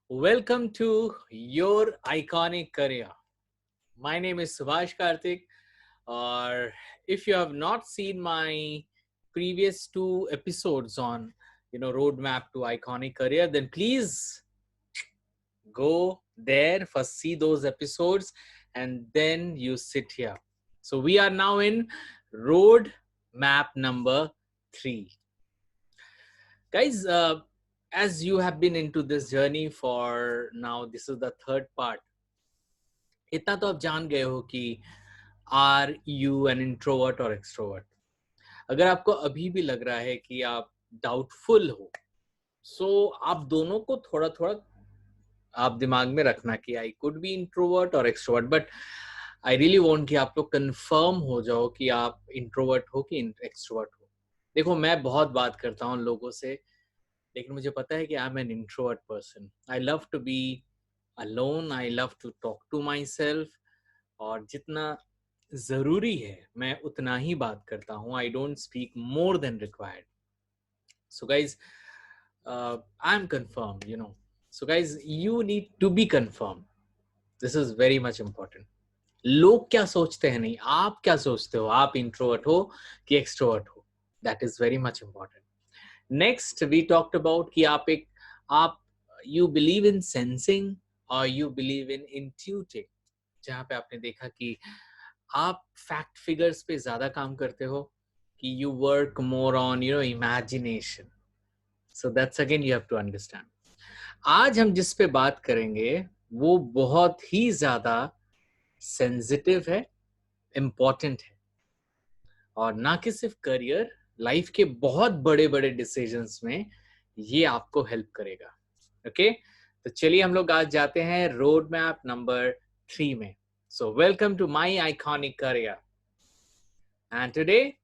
Welcome to your iconic career. My name is Subhash Karthik, or if you have not seen my previous two episodes on roadmap to iconic career, then please go there first, see those episodes, and then you sit here. So we are now in road map number 3. Guys, as you have been into this journey for now, this is the third part. इतना तो आप जान गए हो कि are you an introvert और extrovert. अगर आपको अभी भी लग रहा है कि आप डाउटफुल हो, सो आप दोनों को थोड़ा थोड़ा आप दिमाग में रखना कि आई कुड बी इंट्रोवर्ट और extrovert, but I really want कि आप लोग कंफर्म हो जाओ कि आप इंट्रोवर्ट हो कि एक्सट्रोवर्ट हो. देखो, मैं बहुत बात करता हूँ लोगों से, लेकिन मुझे पता है कि I am an introvert person. I love to be alone, I love to talk to myself, और जितना जरूरी है मैं उतना ही बात करता हूँ. I don't speak more than required. So guys, I am confirm, so guys, you need to be confirm. This is very much important. लोग क्या सोचते हैं नहीं, आप क्या सोचते हो, आप इंट्रोवर्ट हो कि एक्सट्रोवर्ट हो, that is very much important. Next we talked about कि आप यू बिलीव इन सेंसिंग और यू बिलीव इन इंट्यूटिंग, जहाँ पे आपने देखा कि आप फैक्ट फिगर्स पे ज्यादा काम करते हो कि you work more on imagination. So that's again you have to understand. आज हम जिस पे बात करेंगे वो बहुत ही ज्यादा सेंसिटिव है, इम्पोर्टेंट है, और ना कि सिर्फ करियर, लाइफ के बहुत बड़े बड़े डिसीजंस में ये आपको हेल्प करेगा. ओके, तो चलिए हम लोग आज जाते हैं रोड मैप नंबर 3 में. So welcome to my iconic career. And today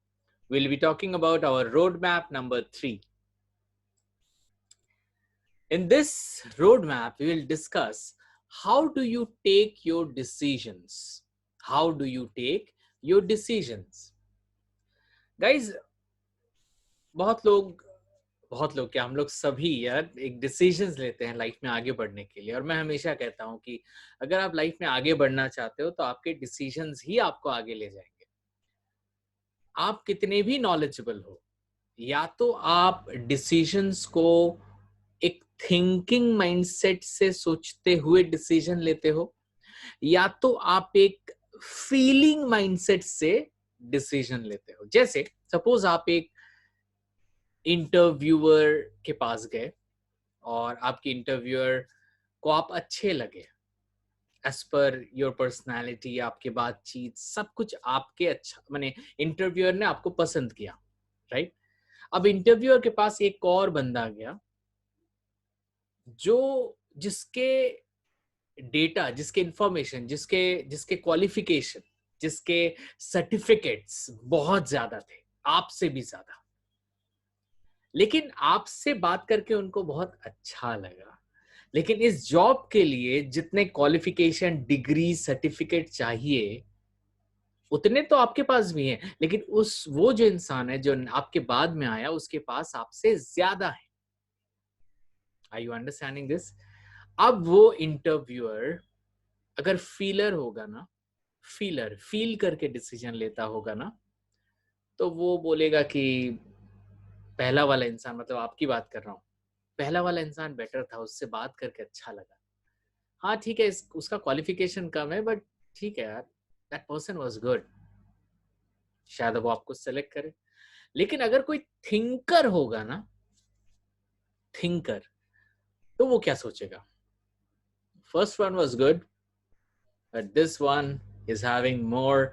we'll be talking about our roadmap number 3. In this roadmap, we will discuss how do you take your decisions. How do you take your decisions? Guys, बहुत लोग क्या, हम लोग सभी यार एक decisions लेते हैं लाइफ में आगे बढ़ने के लिए. और मैं हमेशा कहता हूं कि अगर आप लाइफ में आगे बढ़ना चाहते हो तो आपके डिसीजंस ही आपको आगे ले जाएंगे. आप कितने भी नॉलेजेबल हो, या तो आप डिसीजंस को एक थिंकिंग माइंडसेट से सोचते हुए डिसीजन लेते हो, या तो आप एक फीलिंग माइंडसेट से डिसीजन लेते हो. जैसे सपोज आप एक इंटरव्यूअर के पास गए और आपके इंटरव्यूअर को आप अच्छे लगे, एज पर योर पर्सनालिटी, आपके बातचीत सब कुछ आपके अच्छा, माने इंटरव्यूअर ने आपको पसंद किया, राइट? अब इंटरव्यूअर के पास एक और बंदा गया जो जिसके डेटा, जिसके इंफॉर्मेशन, जिसके जिसके क्वालिफिकेशन, जिसके सर्टिफिकेट्स बहुत ज्यादा थे, आपसे भी ज्यादा. लेकिन आपसे बात करके उनको बहुत अच्छा लगा. लेकिन इस जॉब के लिए जितने क्वालिफिकेशन, डिग्री, सर्टिफिकेट चाहिए उतने तो आपके पास भी हैं, लेकिन वो जो इंसान है जो आपके बाद में आया उसके पास आपसे ज्यादा है. Are you understanding this? अब वो इंटरव्यूअर अगर फीलर होगा ना, फील करके डिसीजन लेता होगा ना, तो वो बोलेगा कि पहला वाला इंसान, मतलब आपकी बात कर रहा हूँ, पहला वाला इंसान बेटर था, उससे बात करके अच्छा लगा. हाँ ठीक है, उसका क्वालिफिकेशन कम है, बट ठीक है यार, दैट पर्सन वाज गुड, शायद वो आपको सेलेक्ट करे. लेकिन अगर कोई थिंकर होगा ना, थिंकर, तो वो क्या सोचेगा? First one was good, but this one is having more,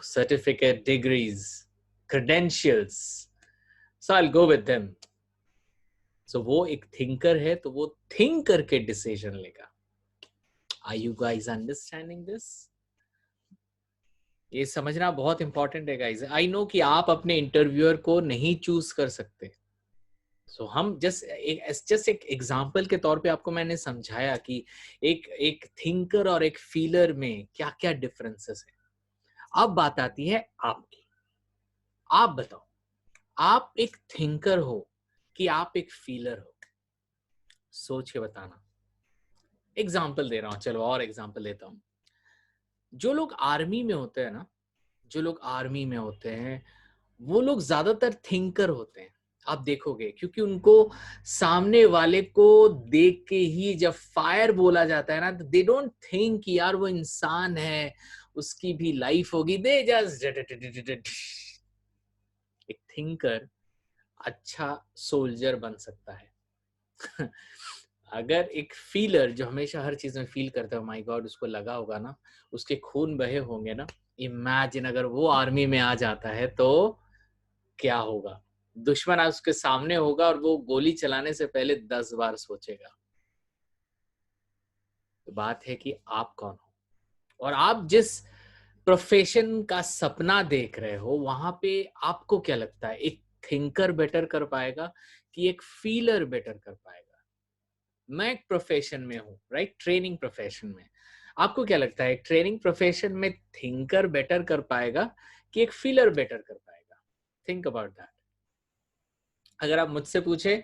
certificate, degrees, credentials, so I'll go with them. So वो एक थिंकर है, तो वो थिंक करके डिसीजन लेगा. Are you guys understanding this? ये समझना बहुत इंपॉर्टेंट है गाइज. आई नो कि आप अपने इंटरव्यूअर को नहीं चूज कर सकते. सो हम जस्ट एक एग्जांपल के तौर पे आपको मैंने समझाया कि एक थिंकर और एक फीलर में क्या क्या डिफरेंसेस है. अब बात आती है आपकी. आप बताओ, आप एक थिंकर हो कि आप एक फीलर हो? सोच के बताना. एग्जाम्पल दे रहा हूँ, चलो और एग्जाम्पल देता हूँ। जो लोग आर्मी में होते हैं ना, जो लोग आर्मी में होते हैं, वो लोग ज्यादातर थिंकर होते हैं, आप देखोगे, क्योंकि उनको सामने वाले को देख के ही जब फायर बोला जाता है ना, तो दे डोंट थिंक यार वो इंसान है, उसकी भी लाइफ होगी, दे जस्ट एक थिंकर अच्छा सोल्जर बन सकता है। अगर एक फीलर जो हमेशा हर चीज में फील करता है, माय गॉड, उसको लगा होगा ना, उसके खून बहे होंगे ना, इमेजिन अगर वो आर्मी में आ जाता है तो क्या होगा। दुश्मन आज उसके सामने होगा और वो गोली चलाने से पहले 10 बार सोचेगा। तो बात है कि आप कौन हो, और आप जिस प्रोफेशन का सपना देख रहे हो, वहां पे आपको क्या लगता है, एक थिंकर बेटर कर पाएगा कि एक फीलर बेटर कर पाएगा। मैं एक प्रोफेशन में हूँ, राइट, ट्रेनिंग प्रोफेशन में। आपको क्या लगता है, ट्रेनिंग प्रोफेशन में थिंकर बेटर कर पाएगा कि एक फीलर बेटर कर पाएगा? Think about that. अगर आप मुझसे पूछे,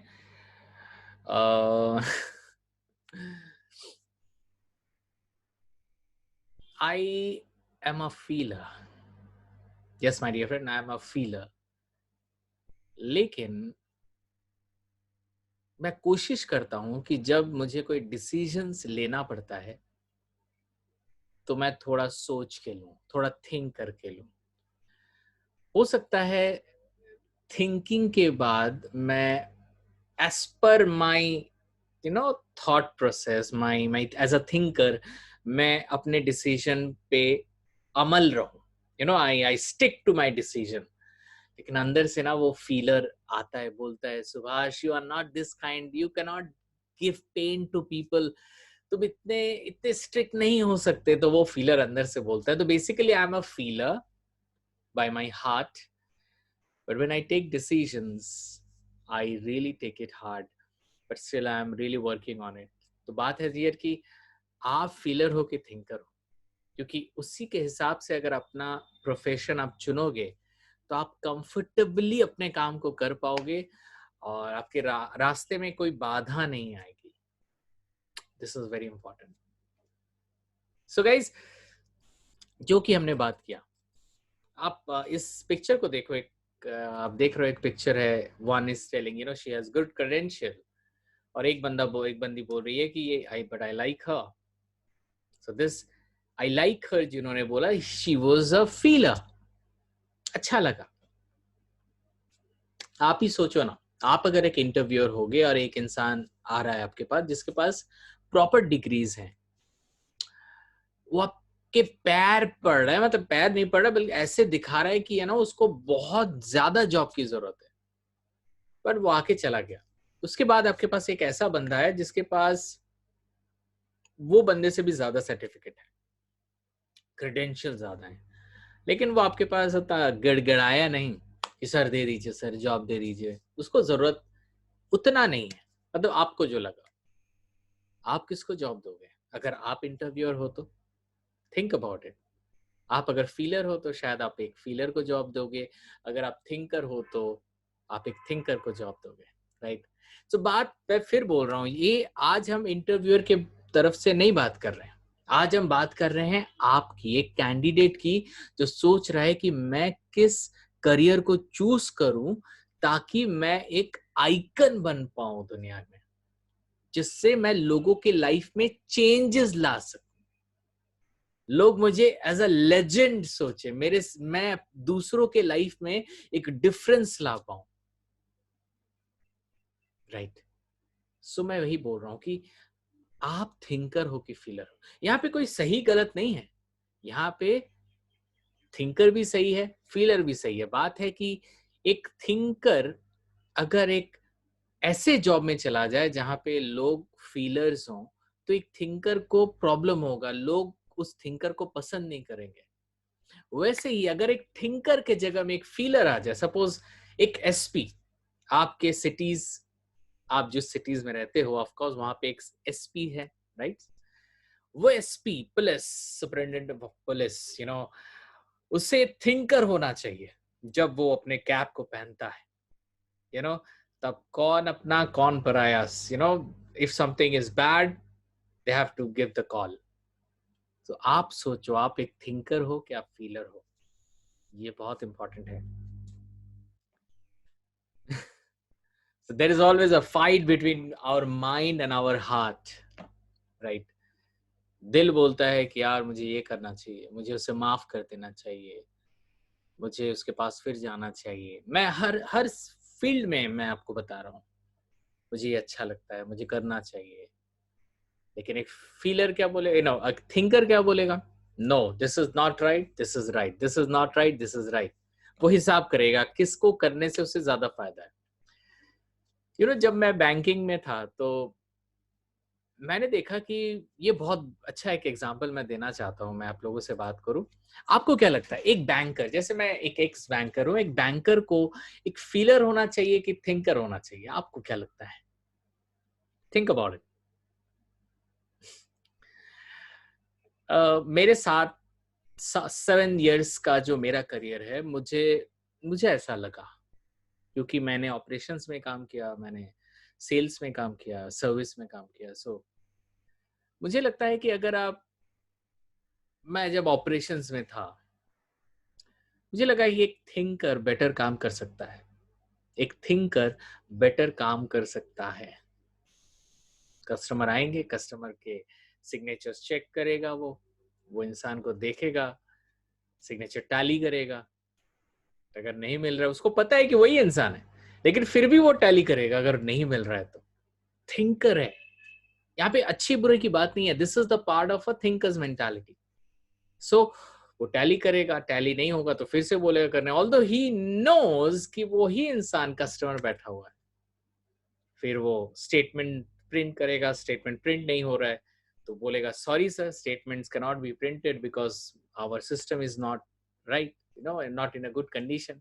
I am a feeler. Yes, my dear friend, I am a feeler. लेकिन मैं कोशिश करता हूं कि जब मुझे कोई डिसीजंस लेना पड़ता है तो मैं थोड़ा सोच के लूं, थोड़ा थिंक करके लूं। हो सकता है थिंकिंग के बाद मैं as per my thought process, my as a thinker, मैं अपने डिसीजन पे अमल रहूं, I stick to my decision. लेकिन अंदर से ना वो फीलर आता है, बोलता है, Subhash, you are not this kind, you can not give pain to people, तुम इतने इतने स्ट्रिक्ट नहीं हो सकते। तो वो फीलर अंदर से बोलता है। तो basically I am a feeler by my heart, but when I take decisions I really take it hard, but still I am really working on it. तो बात है डियर कि आप फीलर हो कि थिंकर हो, क्योंकि उसी के हिसाब से अगर अपना प्रोफेशन आप चुनोगे तो आप कंफर्टेबली अपने काम को कर पाओगे और आपके रास्ते में कोई बाधा नहीं आएगी। This is very important. So guys, जो कि हमने बात किया, आप इस पिक्चर को देखो, एक आप देख रहे हो, एक पिक्चर है, one is telling she has good credential, और एक बंदी बोल रही है कि ये I like her. So this I like her जिन्होंने बोला, शी वाज अ फीलर, अच्छा लगा। आप ही सोचो ना, आप अगर एक इंटरव्यूअर होगे और एक इंसान आ रहा है आपके पास जिसके पास प्रॉपर डिग्रीज हैं, वो आपके पैर पड़ रहा है, मतलब पैर नहीं पड़ रहा बल्कि ऐसे दिखा रहा है कि उसको बहुत ज्यादा जॉब की जरूरत है, पर वो आके चला गया। उसके बाद आपके पास एक ऐसा बंदा है जिसके पास वो बंदे से भी ज्यादा सर्टिफिकेट है, क्रेडेंशियल ज्यादा है, लेकिन वो आपके पास उतना गड़गड़ाया नहीं कि सर दे दीजिए, सर जॉब दे दीजिए, उसको जरूरत उतना नहीं है। मतलब आपको जो लगा, आप किसको जॉब दोगे? अगर आप इंटरव्यूअर हो तो थिंक अबाउट इट। आप अगर फीलर हो तो शायद आप एक फीलर को जॉब दोगे, अगर आप थिंकर हो तो आप एक थिंकर को जॉब दोगे, राइट। तो बात मैं फिर बोल रहा हूँ, ये आज हम इंटरव्यूअर के तरफ से नहीं बात कर रहे हैं, आज हम बात कर रहे हैं आपकी, एक कैंडिडेट की, जो सोच रहा है कि मैं किस करियर को चूज करूं ताकि मैं एक आइकन बन पाऊं दुनिया में, जिससे मैं लोगों के लाइफ में चेंजेस ला सकूं, लोग मुझे एज अ लेजेंड सोचे, मैं दूसरों के लाइफ में एक डिफरेंस ला पाऊं, राइट। सो मैं वही बोल रहा हूं कि आप थिंकर हो कि फीलर हो, यहाँ पे कोई सही गलत नहीं है, यहाँ पे थिंकर भी सही है, फीलर भी सही है। बात है कि एक थिंकर अगर एक ऐसे जॉब में चला जाए जहां पे लोग फीलर्स हों, तो एक थिंकर को प्रॉब्लम होगा, लोग उस थिंकर को पसंद नहीं करेंगे। वैसे ही अगर एक थिंकर के जगह में एक फीलर आ जाए, सपोज एक एसपी, आपके सिटीज, आप जिस सिटीज में रहते हो ऑफ कोर्स वहां पे एक एसपी है, राइट। वो SP, police superintendent of police, उसे थिंकर होना चाहिए। जब वो अपने कैप को पहनता है, यू नो तब कौन अपना कौन पराया, if something is bad, they have to give the call. तो आप सोचो, आप एक थिंकर हो कि आप फीलर हो, ये बहुत इंपॉर्टेंट है. So there is always a fight between our mind and our heart, right? दिल बोलता है कि यार मुझे ये करना चाहिए, मुझे उसे माफ कर देना चाहिए, मुझे उसके पास फिर जाना चाहिए. मैं हर फील्ड में मैं आपको बता रहा हूँ, मुझे ये अच्छा लगता है, मुझे करना चाहिए. लेकिन एक फीलर क्या बोलेगा, नो, एक थिंकर क्या बोलेगा, no, this is not right, this is right, this is not right, this is right. वो हिसाब करेगा किसको करने से उससे ज्यादा फायदा है. जब मैं बैंकिंग में था तो मैंने देखा कि ये बहुत अच्छा एक एग्जांपल मैं देना चाहता हूँ, मैं आप लोगों से बात करूँ. आपको क्या लगता है, एक बैंकर, जैसे मैं एक एक्स बैंकर हूँ, एक बैंकर को एक फीलर होना चाहिए कि थिंकर होना चाहिए? आपको क्या लगता है? Think about it. मेरे साथ 7 इयर्स का जो मेरा करियर है, मुझे ऐसा लगा, क्योंकि मैंने ऑपरेशंस में काम किया, मैंने सेल्स में काम किया, सर्विस में काम किया. सो मुझे लगता है कि मैं जब ऑपरेशंस में था, मुझे लगा कि एक थिंकर बेटर काम कर सकता है. एक थिंकर बेटर काम कर सकता है. कस्टमर आएंगे, कस्टमर के सिग्नेचर्स चेक करेगा, वो इंसान को देखेगा, सिग्नेचर टैली करेगा. अगर नहीं मिल रहा है, उसको पता है कि वही इंसान है, लेकिन फिर भी वो टैली करेगा अगर नहीं मिल रहा है तो. थिंकर है. यहाँ पे अच्छी बुरे की बात नहीं है. This is the part of a thinker's mentality. So वो टैली करेगा, टैली नहीं होगा तो फिर से बोलेगा करने, ऑल्दो ही नोज कि वो ही इंसान कस्टमर बैठा हुआ है. फिर वो स्टेटमेंट प्रिंट करेगा, स्टेटमेंट प्रिंट नहीं हो रहा है तो बोलेगा, sorry sir, statements can not be printed because our system is not right, not in a good condition.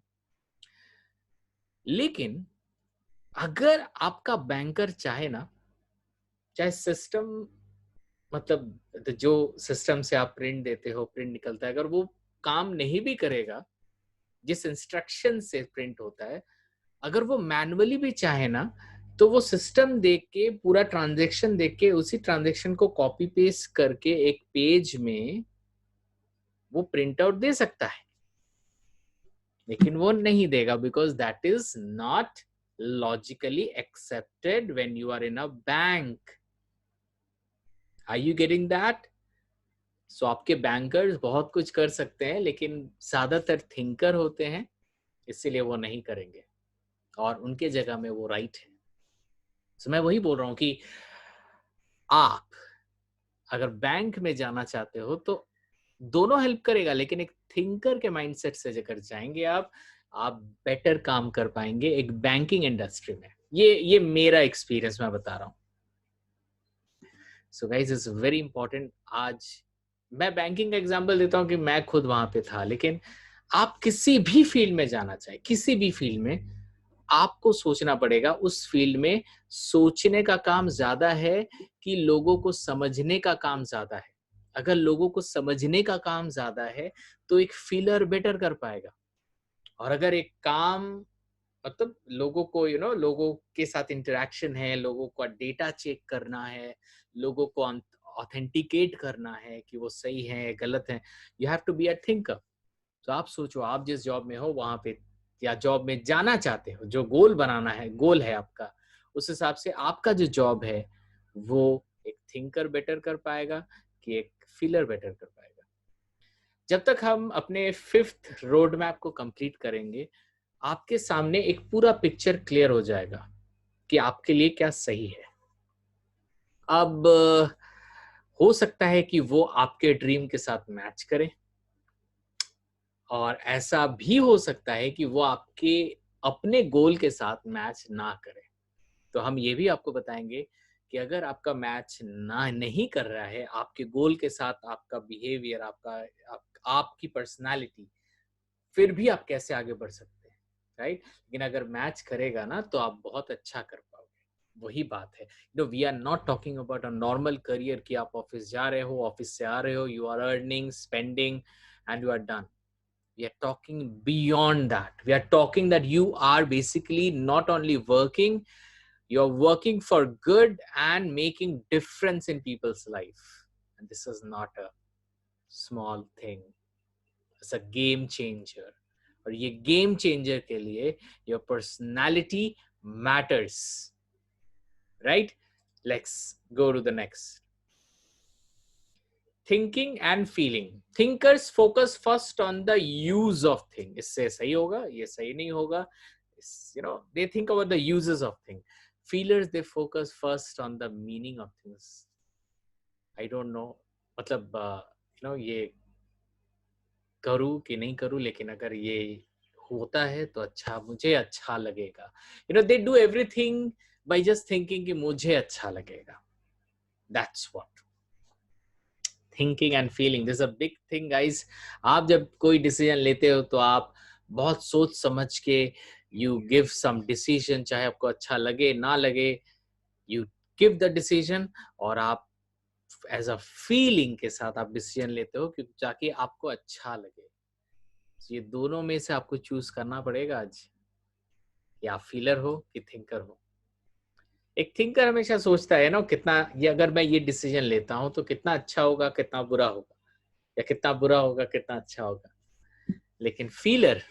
लेकिन अगर आपका बैंकर चाहे ना, चाहे सिस्टम, मतलब जो सिस्टम से आप प्रिंट देते हो, प्रिंट निकलता है, अगर वो काम नहीं भी करेगा जिस इंस्ट्रक्शन से प्रिंट होता है, अगर वो मैनुअली भी चाहे ना, तो वो सिस्टम देख के, पूरा ट्रांजैक्शन देख के, उसी ट्रांजैक्शन को कॉपी पेस्ट करके एक पेज में वो प्रिंट आउट दे सकता है. लेकिन वो नहीं देगा because that is not logically accepted when you are in a bank. Are you getting that? So आपके बैंकर्स बहुत कुछ कर सकते हैं, लेकिन ज्यादातर थिंकर होते हैं, इसीलिए वो नहीं करेंगे और उनके जगह में वो राइट है. सो मैं वही बोल रहा हूँ कि आप अगर बैंक में जाना चाहते हो तो दोनों हेल्प करेगा, लेकिन एक थिंकर के माइंडसेट से अगर जाएंगे आप बेटर काम कर पाएंगे एक बैंकिंग इंडस्ट्री में. ये मेरा एक्सपीरियंस मैं बता रहा हूँ. So guys, it's very important. आज मैं बैंकिंग का एग्जांपल देता हूँ कि मैं खुद वहां पे था, लेकिन आप किसी भी फील्ड में जाना चाहे, किसी भी फील्ड में, आपको सोचना पड़ेगा. उस फील्ड में सोचने का काम ज्यादा है कि लोगों को समझने का काम ज्यादा है. अगर लोगों को समझने का काम ज्यादा है तो एक फीलर बेटर कर पाएगा. और अगर एक काम, मतलब लोगों को लोगों के साथ इंटरेक्शन है, लोगों का डेटा चेक करना है, लोगों को ऑथेंटिकेट करना है कि वो सही है गलत है, you have to be a thinker. तो आप सोचो, आप जिस जॉब में हो वहां पे, या जॉब में जाना चाहते हो, जो गोल बनाना है, गोल है आपका, उस हिसाब से आपका जो जॉब है वो एक थिंकर बेटर कर पाएगा कि एक फीलर बेटर कर पाएगा. जब तक हम अपने 5th रोड मैप को कंप्लीट करेंगे, आपके सामने एक पूरा पिक्चर क्लियर हो जाएगा कि आपके लिए क्या सही है. अब हो सकता है कि वो आपके ड्रीम के साथ मैच करे, और ऐसा भी हो सकता है कि वो आपके अपने गोल के साथ मैच ना करे. तो हम ये भी आपको बताएंगे कि अगर आपका मैच ना नहीं कर रहा है आपके गोल के साथ, आपका बिहेवियर, आपकी पर्सनालिटी, फिर भी आप कैसे आगे बढ़ सकते हैं, राइट? लेकिन अगर मैच करेगा ना तो आप बहुत अच्छा कर पाओगे. वही बात है. We are not talking about a normal career कि आप ऑफिस जा रहे हो, ऑफिस से आ रहे हो, you are earning, spending and you are done. We are talking beyond that. We are talking that you are basically not only working, You're working for good and making difference in people's life. And this is not a small thing. It's a game changer. और ये game changer के लिए your personality matters. Right? Let's go to the next. Thinking and feeling. Thinkers focus first on the use of thing. इससे सही होगा, ये सही नहीं होगा. You know, they think about the uses of thing. Feelers, they focus first on the meaning of things. I don't know. मतलब you know, ये करूँ कि नहीं करूँ, लेकिन अगर ये होता है तो अच्छा, मुझे अच्छा लगेगा. You know, they do everything by just thinking कि मुझे अच्छा लगेगा. That's what. Thinking and feeling. This is a big thing, guys. आप जब कोई decision लेते हो तो आप बहुत सोच समझ के you give some decision, चाहे आपको अच्छा लगे ना लगे, you give the decision, और आप as a feeling के साथ आप decision लेते हो क्योंकि ताकि आपको अच्छा लगे. ये दोनों में से आपको choose करना पड़ेगा आज, कि आप feeler हो कि thinker हो. एक थिंकर हमेशा सोचता है ना, कितना ये अगर मैं ये डिसीजन लेता हूं तो कितना अच्छा होगा, कितना बुरा होगा, या कितना बुरा होगा, कितना अच्छा होगा. लेकिन फीलर,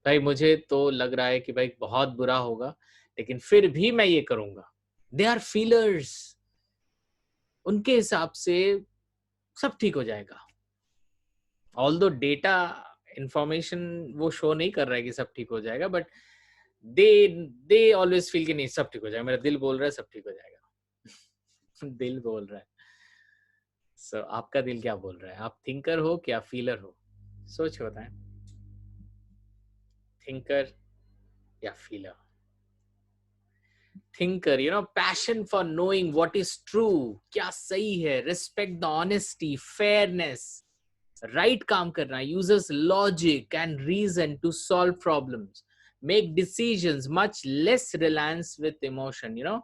भाई मुझे तो लग रहा है कि भाई बहुत बुरा होगा, लेकिन फिर भी मैं ये करूंगा. They are feelers. उनके हिसाब से सब ठीक हो जाएगा. ऑल्दो डेटा इंफॉर्मेशन वो शो नहीं कर रहा है कि सब ठीक हो जाएगा, बट दे ऑलवेज फील कि नहीं सब ठीक हो जाएगा, मेरा दिल बोल रहा है सब ठीक हो जाएगा. दिल बोल रहा है. So, आपका दिल क्या बोल रहा है? आप थिंकर हो क्या फीलर हो? सोच बताएं. थिंकर या feeler? Thinker, you know, passion for knowing what is true, क्या सही है, respect the honesty, fairness, right काम करना, uses logic and reason to solve problems, make decisions, much less reliance with emotion. You know,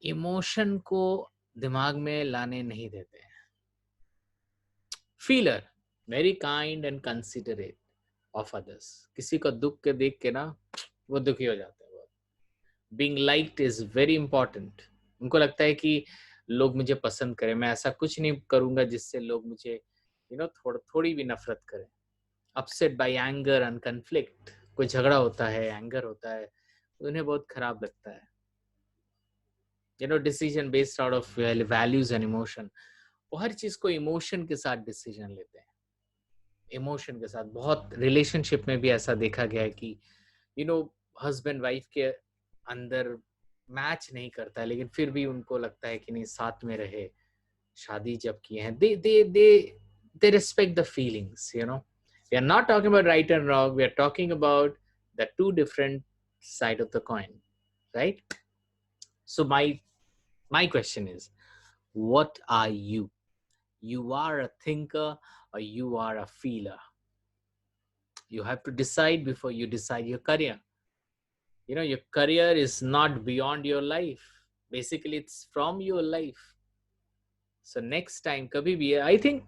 emotion को दिमाग में लाने नहीं देते. Feeler, very kind and considerate of others. किसी को दुख के देख के ना वो दुखी हो जाते हैं. Being liked is very important. उनको लगता है कि लोग मुझे पसंद करें. मैं ऐसा कुछ नहीं करूंगा जिससे लोग मुझे थोड़ी भी नफरत करें. Upset by anger and conflict. कोई झगड़ा होता है, एंगर होता है, उन्हें बहुत खराब लगता है. Decision based out of values and emotion. वो हर चीज को इमोशन के साथ डिसीजन लेते हैं. इमोशन के साथ बहुत रिलेशनशिप में भी ऐसा देखा गया है कि हस्बैंड वाइफ के अंदर मैच नहीं करता है, लेकिन फिर भी उनको लगता है कि नहीं साथ में रहे, शादी जब किए हैं. they respect the feelings. We are not talking about right and wrong. We are talking about the two different side of the coin, right? So my question is, what are you? You are a thinker or you are a feeler? You have to decide before you decide your career. Your career is not beyond your life. Basically, it's from your life. So next time, कभी भी, I think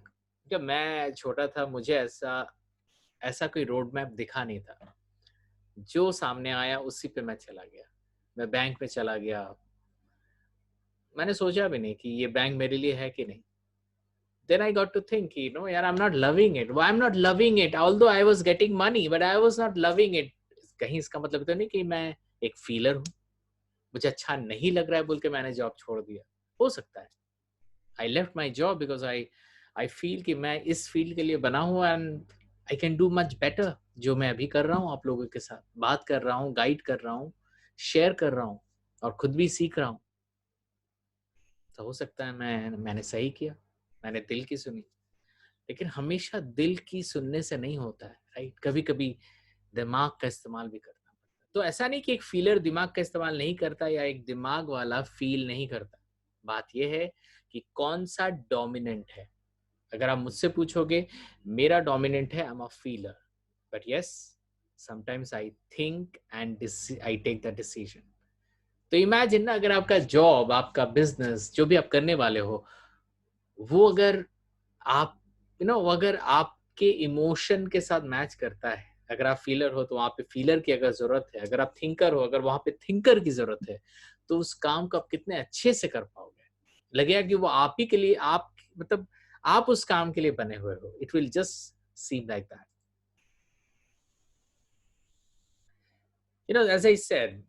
जब मैं छोटा था मुझे ऐसा कोई road map दिखा नहीं था. जो सामने आया उसी पे मैं चला गया. मैं बैंक में चला गया, मैंने सोचा भी नहीं कि ये बैंक मेरे लिए है कि नहीं. Then I got to think, yaar, I'm not loving it. Why I'm not loving it? Although I was getting money, but I was not loving it. कहीं इसका मतलब तो नहीं कि मैं एक फीलर हूँ, मुझे अच्छा नहीं लग रहा है बोल के मैंने जॉब छोड़ दिया. हो सकता है. I left my job because I feel कि मैं इस फील्ड के लिए बना हूँ and I can do much better. जो मैं अभी कर रहा हूँ, आप लोगों के साथ बात कर रहा हूँ, गाइड कर रहा हूँ, शेयर कर रहा हूँ और खुद भी सीख रहा हूँ. तो हो सकता है मैंने सही किया, मैंने दिल की सुनी. लेकिन हमेशा दिल की सुनने से नहीं होता है, राइट? कभी कभी दिमाग का इस्तेमाल भी करना पड़ता है. तो ऐसा नहीं कि एक फीलर दिमाग का इस्तेमाल नहीं करता या एक दिमाग वाला फील नहीं करता. बात यह है कि कौन सा डोमिनेंट है. अगर आप मुझसे पूछोगे, मेरा डोमिनेंट है, I am a feeler. But yes, sometimes I think and I take the decision. तो इमेजिन ना, अगर आपका जॉब, आपका बिजनेस, जो भी आप करने वाले हो, वो अगर आप अगर आपके इमोशन के साथ मैच करता है, अगर आप फीलर हो तो वहां पे फीलर की अगर जरूरत है, अगर आप थिंकर हो अगर वहां पे थिंकर की जरूरत है, तो उस काम को आप कितने अच्छे से कर पाओगे। लगेगा कि वो आप ही के लिए, आप मतलब आप उस काम के लिए बने हुए हो। It will just seem like that. As I said,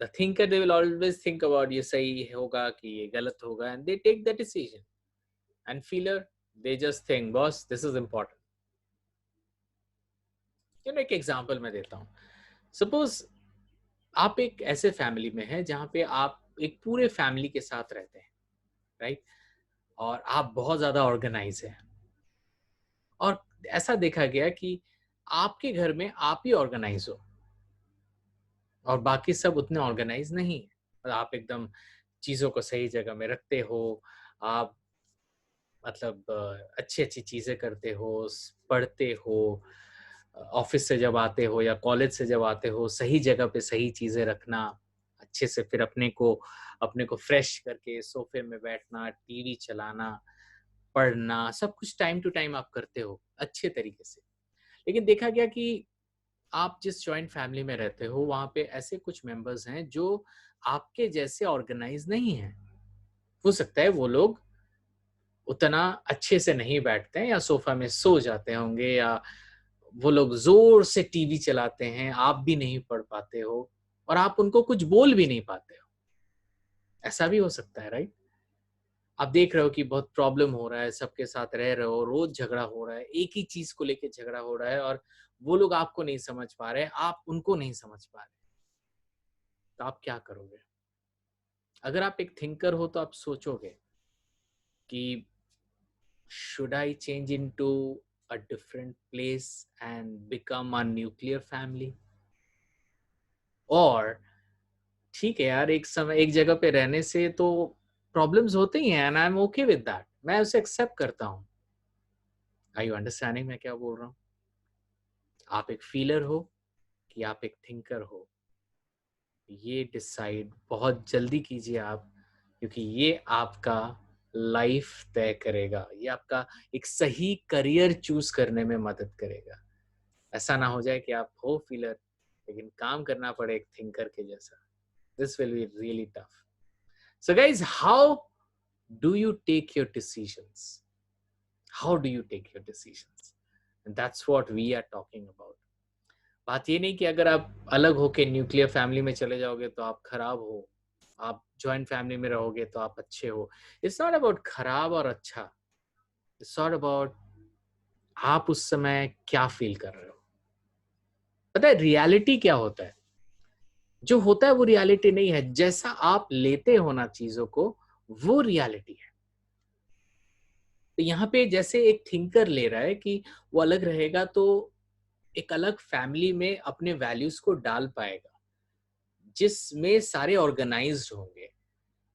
the thinker, they will always think about ये सही होगा कि ये गलत होगा, and they take the decision. And feeler, they just think, boss, this is important. एक एग्जांपल मैं देता हूँ। सपोज आप एक ऐसे फैमिली में हैं जहाँ पे आप एक पूरे फैमिली के साथ रहते हैं, राइट? और आप बहुत ज्यादा ऑर्गेनाइज हैं, और ऐसा देखा गया कि आपके घर में आप ही ऑर्गेनाइज हो और बाकी सब उतने ऑर्गेनाइज नहीं है। आप एकदम चीजों को सही जगह में रखते हो, आप मतलब अच्छी अच्छी चीजें करते हो, पढ़ते हो, ऑफिस से जब आते हो या कॉलेज से जब आते हो, सही जगह पे सही चीजें रखना, अच्छे से फिर अपने को फ्रेश करके सोफे में बैठना, टीवी चलाना, पढ़ना, सब कुछ टाइम टू टाइम आप करते हो अच्छे तरीके से। लेकिन देखा गया कि आप जिस जॉइंट फैमिली में रहते हो वहां पे ऐसे कुछ मेंबर्स हैं जो आपके जैसे ऑर्गेनाइज नहीं हैं। हो सकता है वो लोग उतना अच्छे से नहीं बैठते हैं या सोफा में सो जाते होंगे, या वो लोग जोर से टीवी चलाते हैं, आप भी नहीं पढ़ पाते हो और आप उनको कुछ बोल भी नहीं पाते हो। ऐसा भी हो सकता है, राइट? आप देख रहे हो कि बहुत प्रॉब्लम हो रहा है, सबके साथ रह रहे हो, रोज झगड़ा हो रहा है, एक ही चीज को लेके झगड़ा हो रहा है, और वो लोग आपको नहीं समझ पा रहे, आप उनको नहीं समझ पा रहे। तो आप क्या करोगे? अगर आप एक थिंकर हो तो आप सोचोगे कि should I change into a different place and become a nuclear family? और ठीक है यार, एक समय एक जगह पे रहने से तो प्रॉब्लम्स होते ही हैं, and I M okay with that, मैं उसे एक्सेप्ट करता हूँ। आर यू अंडरस्टैंडिंग मैं क्या बोल रहा हूँ? आप एक फीलर हो कि आप एक थिंकर हो, ये डिसाइड बहुत जल्दी कीजिए आप, क्योंकि ये आपका लाइफ तय करेगा, ये आपका एक सही करियर चूज करने में मदद करेगा। ऐसा ना हो जाए कि आप हो फीलर लेकिन काम करना पड़े एक थिंकर के जैसा। This will be really tough. So guys, how do you take your decisions? How do you take your decisions? That's what we are talking about. बात ये नहीं कि अगर आप अलग होके न्यूक्लियर फैमिली में चले जाओगे तो आप खराब हो, आप ज्वाइंट फैमिली में रहोगे तो आप अच्छे हो। इट्स नॉट अबाउट खराब और अच्छा, इट्स नॉट अबाउट आप उस समय क्या फील कर रहे हो। पता है रियलिटी क्या होता है? जो होता है वो रियलिटी नहीं है, जैसा आप लेते हो ना चीजों को, वो रियलिटी है। तो यहाँ पे जैसे एक थिंकर ले रहा है कि वो अलग रहेगा तो एक अलग फैमिली में अपने वैल्यूज को डाल पाएगा जिसमें सारे ऑर्गेनाइज्ड होंगे,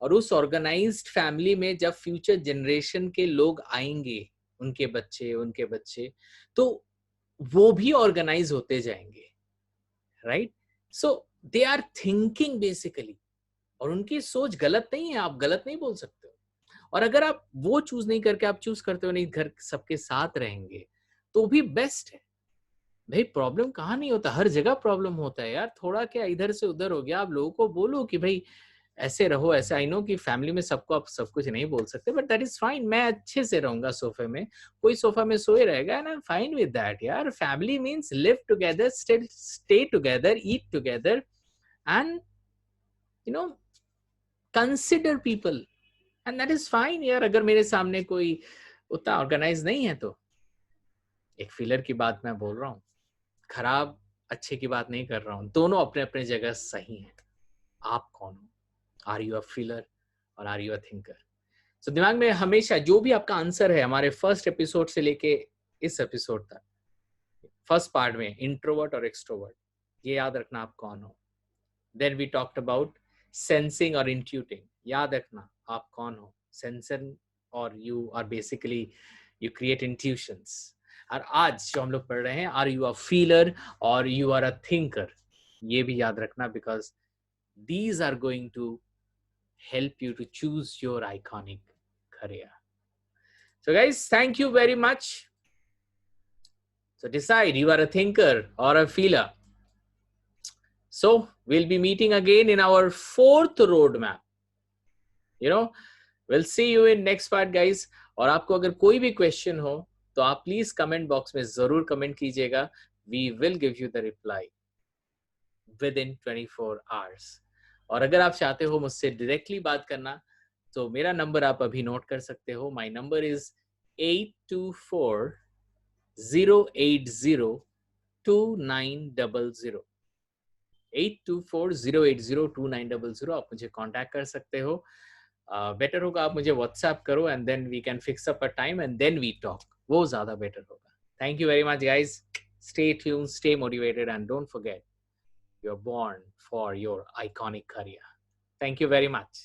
और उस ऑर्गेनाइज्ड फैमिली में जब फ्यूचर जनरेशन के लोग आएंगे, उनके बच्चे, तो वो भी ऑर्गेनाइज होते जाएंगे, right? So they are thinking basically, और उनकी सोच गलत नहीं है, आप गलत नहीं बोल सकते हो। और अगर आप वो चूज नहीं करके आप चूज करते हो नहीं घर सबके साथ रहेंगे, तो भी बेस्ट है। भाई प्रॉब्लम कहाँ नहीं होता, हर जगह प्रॉब्लम होता है यार। थोड़ा क्या इधर से उधर हो गया, आप लोगों को बोलो कि भाई ऐसे रहो ऐसे। आई नो कि फैमिली में सबको आप सब कुछ नहीं बोल सकते, बट दैट इज फाइन। मैं अच्छे से रहूंगा सोफे में, कोई सोफा में सोए रहेगा, and I am fine with that यार। Family means live together, still stay together, eat together, and you know consider people, and that is fine यार। अगर मेरे सामने कोई उतना ऑर्गेनाइज नहीं है तो एक फीलर की बात मैं बोल रहा हूँ, खराब अच्छे की बात नहीं कर रहा हूँ, दोनों अपने अपने जगह सही हैं। आप कौन हो? आर यू अ फीलर और आर यू अ थिंकर? सो दिमाग में हमेशा जो भी आपका आंसर है, हमारे फर्स्ट एपिसोड से लेके इस एपिसोड तक, फर्स्ट पार्ट में इंट्रोवर्ट और एक्सट्रोवर्ट, ये याद रखना आप कौन हो। Then we talked about sensing और इंट्यूटिंग, याद रखना आप कौन हो। सेंसर और you are basically you create intuitions. और आज जो हम लोग पढ़ रहे हैं, आर यू अ फीलर और यू आर अ थिंकर, ये भी याद रखना, because these are going to help you to choose your iconic career. So guys, thank you very much. So decide, you are a thinker or a feeler. So we'll be meeting again in our fourth roadmap. You know, we'll see you in next part, guys. और आपको अगर कोई भी question हो तो आप please comment box में जरूर कमेंट कीजिएगा. We will give you the reply within 24 hours. और अगर आप चाहते हो मुझसे डायरेक्टली बात करना तो मेरा नंबर आप अभी नोट कर सकते हो. My number is 8240802900. 8240802900. आप मुझे कांटेक्ट कर सकते हो. बेटर होगा आप मुझे व्हाट्सएप करो and then we can fix up a time and then we talk. वो ज्यादा बेटर होगा. Thank you very much guys. Stay tuned, stay motivated, and don't forget, you're born for your iconic career. Thank you very much.